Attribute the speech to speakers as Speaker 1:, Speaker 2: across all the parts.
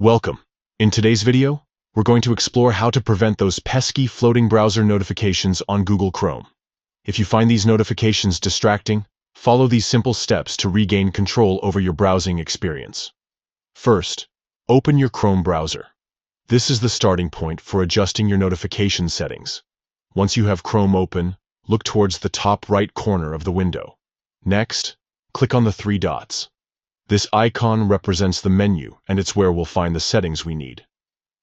Speaker 1: Welcome. In today's video, we're going to explore how to prevent those pesky floating browser notifications on Google Chrome. If you find these notifications distracting, follow these simple steps to regain control over your browsing experience. First, open your Chrome browser. This is the starting point for adjusting your notification settings. Once you have Chrome open, look towards the top right corner of the window. Next, click on the three dots. This icon represents the menu, and it's where we'll find the settings we need.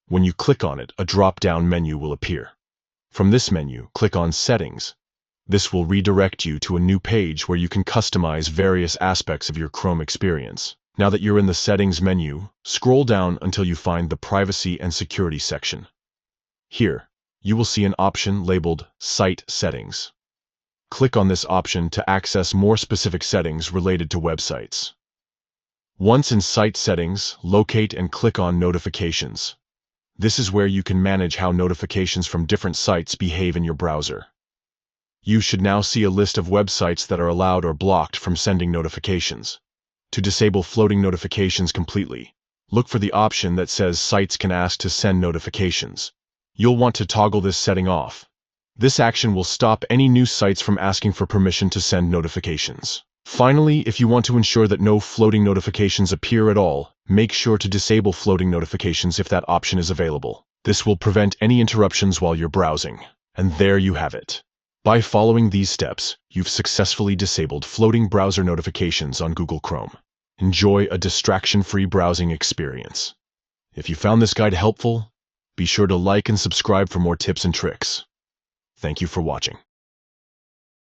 Speaker 1: When you click on it, a drop-down menu will appear. From this menu, click on Settings. This will redirect you to a new page where you can customize various aspects of your Chrome experience. Now that you're in the Settings menu, scroll down until you find the Privacy and Security section. Here, you will see an option labeled Site Settings. Click on this option to access more specific settings related to websites. Once in Site Settings, locate and click on Notifications. This is where you can manage how notifications from different sites behave in your browser. You should now see a list of websites that are allowed or blocked from sending notifications. To disable floating notifications completely, look for the option that says Sites can ask to send notifications. You'll want to toggle this setting off. This action will stop any new sites from asking for permission to send notifications. Finally, if you want to ensure that no floating notifications appear at all, make sure to disable floating notifications if that option is available. This will prevent any interruptions while you're browsing. And there you have it. By following these steps, you've successfully disabled floating browser notifications on Google Chrome. Enjoy a distraction-free browsing experience. If you found this guide helpful, be sure to like and subscribe for more tips and tricks. Thank you for watching.